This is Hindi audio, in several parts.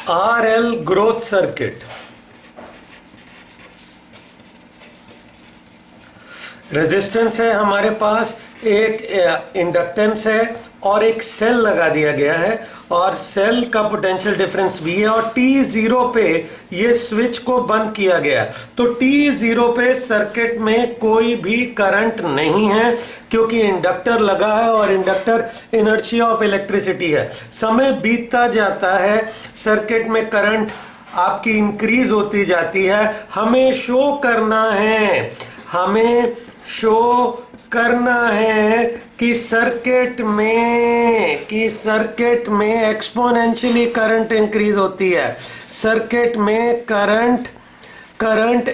RL ग्रोथ सर्किट, रेजिस्टेंस है हमारे पास, एक इंडक्टेंस है और एक सेल लगा दिया गया है और सेल का पोटेंशियल डिफरेंस भी है और t0 पे ये स्विच को बंद किया गया है। तो t0 पे सर्किट में कोई भी करंट नहीं है क्योंकि इंडक्टर लगा है और इंडक्टर इनर्शिया ऑफ इलेक्ट्रिसिटी है। समय बीतता जाता है, सर्किट में करंट आपकी इंक्रीज होती जाती है। हमें शो करना है कि सर्किट में एक्सपोनेंशियली करंट इंक्रीज होती है। सर्किट में करंट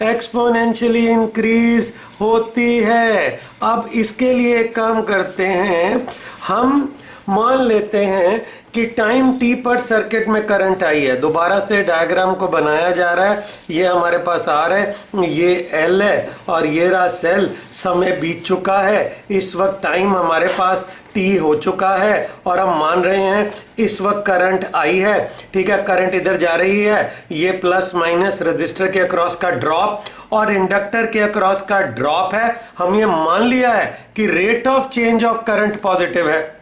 एक्सपोनेंशियली इंक्रीज होती है। अब इसके लिए काम करते हैं, हम मान लेते हैं कि टाइम t पर सर्किट में करंट आई है। दोबारा से डायग्राम को बनाया जा रहा है। ये हमारे पास R है, ये L है और ये रहा सेल। समय बीत चुका है, इस वक्त टाइम हमारे पास t हो चुका है और हम मान रहे हैं इस वक्त करंट आई है। ठीक है, करंट इधर जा रही है, ये प्लस माइनस रेजिस्टर के अक्रॉस का ड्रॉप और इंडक्टर के अक्रॉस का ड्रॉप है। हम ये मान लिया है कि rate of change of current positive है।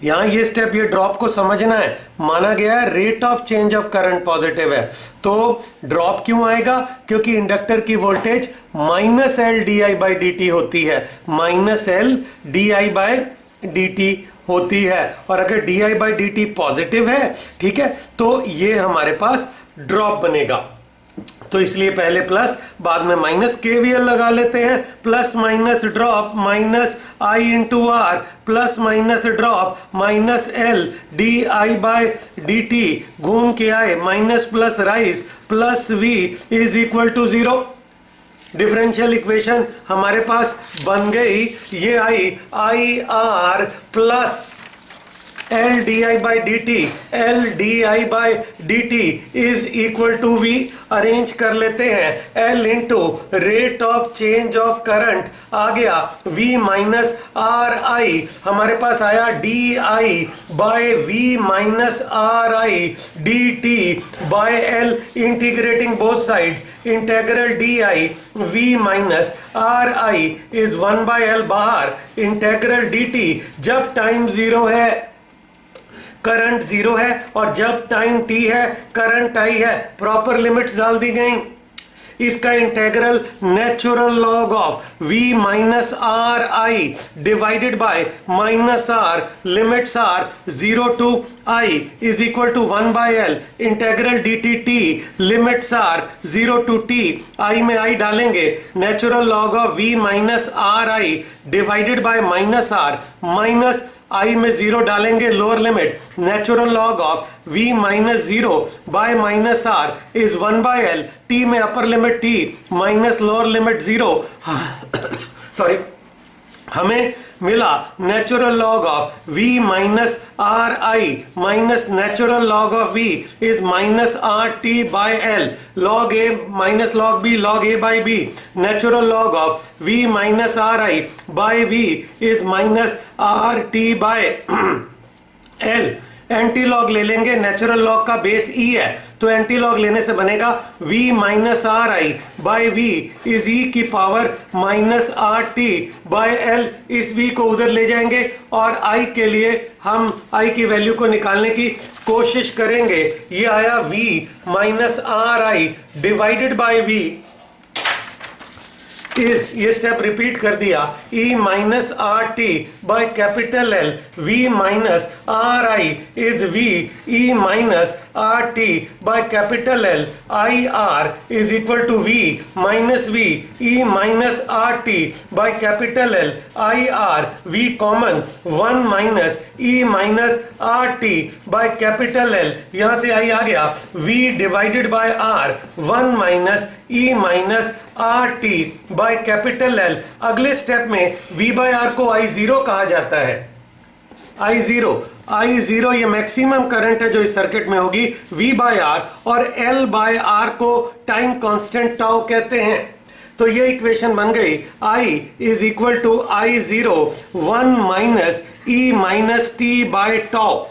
यहां ये स्टेप, ये ड्रॉप को समझना है। माना गया है rate of change of current positive है, तो ड्रॉप क्यों आएगा? क्योंकि इंडक्टर की voltage minus L D I by D T होती है, minus L D I by D T होती है। और अगर D I by D T positive है, ठीक है, तो ये हमारे पास ड्रॉप बनेगा। तो इसलिए पहले प्लस बाद में माइनस, केवीएल लगा लेते हैं। Plus minus drop minus I into R plus minus drop minus L D I by D T, घूम के आए minus plus rise plus V is equal to 0। Differential equation हमारे पास बन गई। ये I R plus L D I by D T, L D I by D T is equal to V. Arrange कर लेते हैं, L into rate of change of current आ गया वी माइनस आर आई, हमारे पास आया D I by V minus R I D T by L, integrating both sides, integral D I V minus R I is 1 by L बाहर, इंटेग्रल डी टी। जब टाइम 0 है करंट 0 है और जब टाइम t है करंट I है। प्रॉपर लिमिट्स डाल दी गई। इसका integral natural log of v minus R I divided by minus are, limits are 0 to I is equal to 1 by L, integral D T T, limits are 0 to t, I में I डालेंगे, natural log of v minus R I divided by minus R, minus I में 0 डालेंगे, lower limit, natural log of v minus 0 by minus R is 1 by L, t में upper limit t minus lower limit 0 sorry, हमें मिला natural log of v minus R I minus natural log of v is minus R T by L, log a minus log b, log a by b, natural log of v minus R I by v is minus R T by L. Anti log ले लेंगे, नेचुरल लॉग का बेस e है, तो एंटी लॉग लेने से बनेगा v minus R I by V is e की power minus R T by L. इस v को उधर ले जाएंगे और i के लिए हम i की वैल्यू को निकालने की कोशिश करेंगे। ये आया v minus R I divided by v is, ये स्टेप रिपीट कर दिया, e minus R T by capital L, v minus R I is v e minus R T by capital L, I R is equal to v minus v e minus R T by capital L, I R v common 1 minus e minus R T by capital L, यहां से i आ गया v divided by r 1 minus e minus R T by capital L. अगले स्टेप में v बाय आर को I0 कहा जाता है। I0 ये मैक्सिमम करंट है जो इस सर्किट में होगी v बाय आर, और L बाय आर को टाइम कांस्टेंट टाउ कहते हैं। तो ये इक्वेशन बन गई I is equal to I0 1 minus e minus T by tau.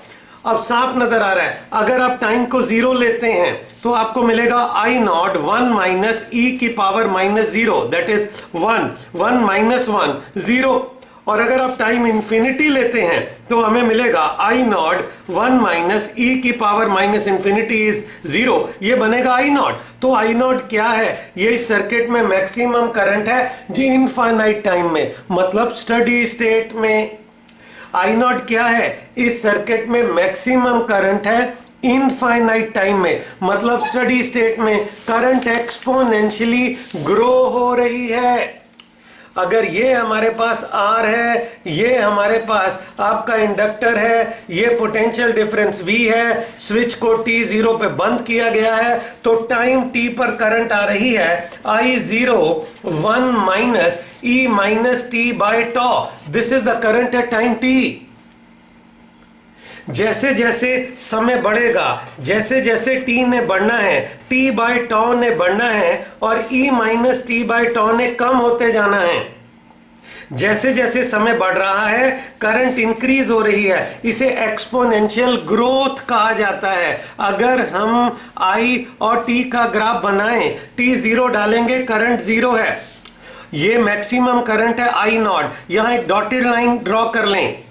अब साफ नजर आ रहा है, अगर आप टाइम को जीरो लेते हैं तो आपको मिलेगा आई नॉट 1 माइनस ई की power minus zero, that is 1 minus 1 zero. और अगर आप टाइम इंफिनिटी लेते हैं तो हमें मिलेगा आई नॉट 1 माइनस ई की power minus infinity is zero, ये बनेगा आई नॉट। तो आई नॉट क्या है? ये इस सर्किट में मैक्सिमम करंट है जी इनफाइनाइट टाइम में, मतलब स्टडी स्टेट में। आई नॉट क्या है? इस सर्किट में मैक्सिमम करंट है इनफाइनाइट टाइम में, मतलब स्टडी स्टेट में करंट एक्सपोनेंशियली ग्रो हो रही है। अगर ये हमारे पास R है, ये हमारे पास आपका इंडक्टर है, ये पोटेंशियल डिफरेंस V है, स्विच को t0 पे बंद किया गया है, तो टाइम t पर करंट आ रही है I0 1 minus e minus t by tau. This is the current at time t। जैसे जैसे समय बढ़ेगा, जैसे जैसे t ने बढ़ना है, t बाय टॉ ने बढ़ना है और e माइनस टी बाय टॉ ने कम होते जाना है। जैसे जैसे समय बढ़ रहा है करंट इंक्रीज हो रही है, इसे एक्सपोनेंशियल ग्रोथ कहा जाता है। अगर हम I और t का ग्राफ बनाएं, t जीरो डालेंगे करंट जीरो है, ये मैक्सिमम करंट है I नॉट। यहां एक डॉटेड लाइन ड्रॉ कर लें,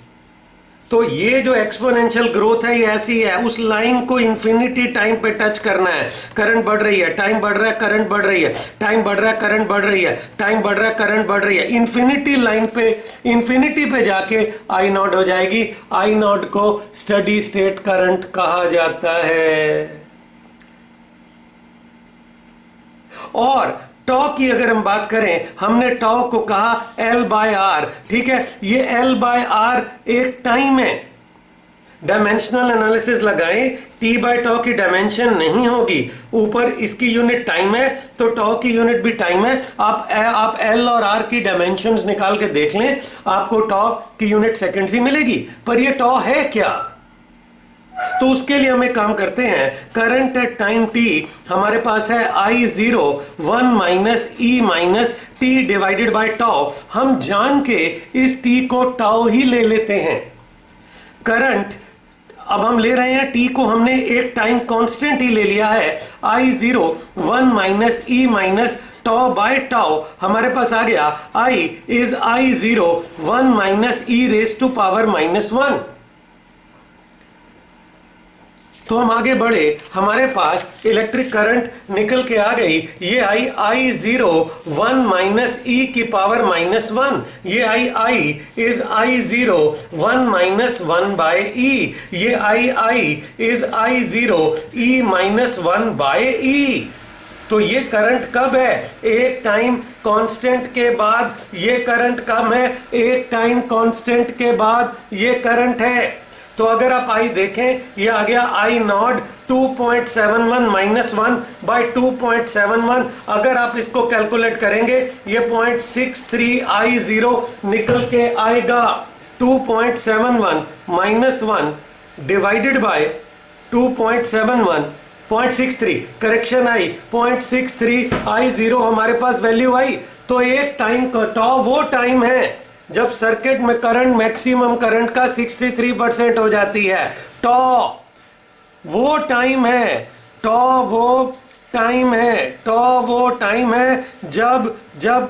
तो ये जो एक्सपोनेंशियल ग्रोथ है ये ऐसी है, उस लाइन को इंफिनिटी टाइम पे टच करना है। करंट बढ़ रही है, टाइम बढ़ रहा है, करंट बढ़ रही है, टाइम बढ़ रहा है, करंट बढ़ रही है, टाइम बढ़ रहा है, करंट बढ़ रही है। इंफिनिटी लाइन पे, इंफिनिटी पे जाके आई नॉट हो जाएगी। आई नॉट को स्टडी स्टेट करंट कहा जाता है। और टॉ की अगर हम बात करें, हमने टॉ को कहा L बाय आर, ठीक है। ये L बाय आर एक टाइम है। डायमेंशनल एनालिसिस लगाएं, t बाय टॉ की डायमेंशन नहीं होगी, ऊपर इसकी यूनिट टाइम है तो टॉ की यूनिट भी टाइम है। आप L और R की डायमेंशंस निकाल के देख लें, आपको टॉ की यूनिट सेकंड्स ही मिलेगी। पर ये टॉ है क्या? तो उसके लिए हम एक काम करते हैं, करंट एट टाइम t हमारे पास है I0 1 minus e minus t divided by tau. हम जान के इस t को टाउ ही ले लेते हैं। करंट अब हम ले रहे हैं, t को हमने एक टाइम कांस्टेंट ही ले लिया है, I0 1 minus e minus tau by tau. हमारे पास आ गया I is I0 1 minus e raise to power minus 1। तो हम आगे बढ़े, हमारे पास इलेक्ट्रिक करंट निकल के आ गई। ये आई I0 1 माइनस e की पावर माइनस 1, ये i is I0 1 minus 1 by e, ये i is I0 e minus 1 by e। तो ये करंट कब है? एक टाइम कांस्टेंट के बाद ये करंट कब है? एक टाइम कांस्टेंट के बाद ये करंट है। तो अगर आप I देखें, ये आ गया I नॉट 2.71 माइनस 1 बाई 2.71। अगर आप इसको कैलकुलेट करेंगे ये 0.63 I0 निकल के आएगा। 2.71 minus 1 divided by 2.71 0.63, correction I 0.63 I0 हमारे पास वैल्यू आई। तो एक टाइम का टॉ वो टाइम है जब सर्किट में करंट मैक्सिमम करंट का 63% हो जाती है। टॉ वो टाइम है, टॉ वो टाइम है, टॉ वो टाइम है जब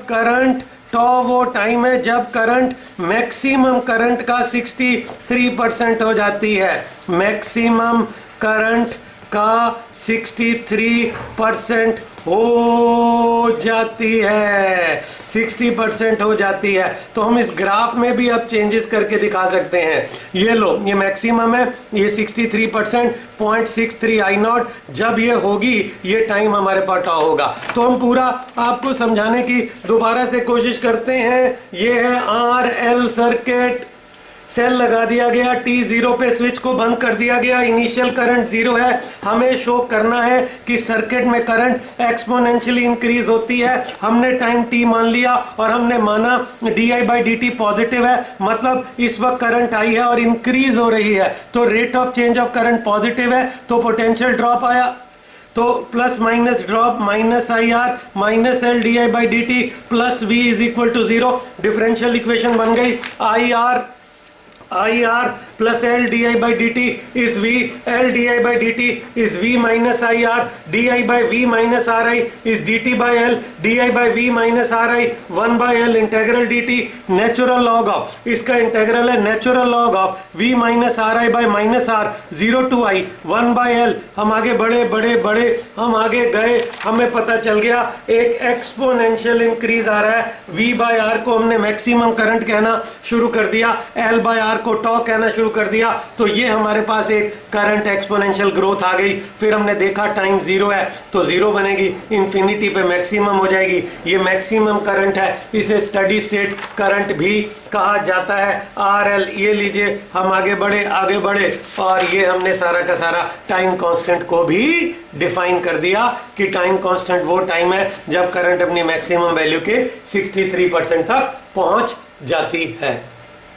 करंट, टॉ वो टाइम है जब करंट मैक्सिमम करंट का 63% हो जाती है। मैक्सिमम करंट का 63% हो जाती है, 60% हो जाती है। तो हम इस ग्राफ में भी अब चेंजेस करके दिखा सकते हैं। ये लो, ये मैक्सिमम है, ये 63%, 0.63 I नॉट। जब ये होगी ये टाइम हमारे पास टॉ होगा। तो हम पूरा आपको समझाने की दोबारा से कोशिश करते हैं। ये है RL सर्किट, सेल लगा दिया गया, t0 पे स्विच को बंद कर दिया गया, इनिशियल करंट 0 है। हमें शो करना है कि सर्किट में करंट एक्सपोनेंशियली इंक्रीज होती है। हमने टाइम t मान लिया और हमने माना di/dt पॉजिटिव है, मतलब इस वक्त करंट आई है और इंक्रीज हो रही है, तो rate of change of current positive है, तो पोटेंशियल ड्रॉप आया। तो plus minus drop minus IR minus L di/dt plus V is equal to 0। Differential equation बन गई, IR I R plus L D I by D T is V, L D I by D T is V minus I R, D I by V minus R I is D T by L, D I by V minus R I 1 by L integral D T, natural log of, इसका इंटेग्रल है natural log of V minus R I by minus R 0 to I 1 by L. हम आगे बढ़े बढ़े बढ़े, हम आगे गए, हमें पता चल गया एक एक्सपोनेंशियल इंक्रीज आ रहा है। वी बाई आर को हमने मैक्सिमम करंट कहना शुरू कर दिया, एल बाई आर को टॉ कहना शुरू कर दिया, तो ये हमारे पास एक करंट एक्सपोनेंशियल ग्रोथ आ गई। फिर हमने देखा टाइम जीरो है तो जीरो बनेगी, इंफिनिटी पे मैक्सिमम हो जाएगी, ये मैक्सिमम करंट है, इसे स्टडी स्टेट करंट भी कहा जाता है, आर एल। ये लीजिए हम आगे बढ़े और ये हमने सारा का सारा टाइम कांस्टेंट को भी डिफाइन कर दिया कि टाइम कांस्टेंट वो टाइम है जब करंट अपनी मैक्सिमम वैल्यू के 63% तक पहुंच जाती है।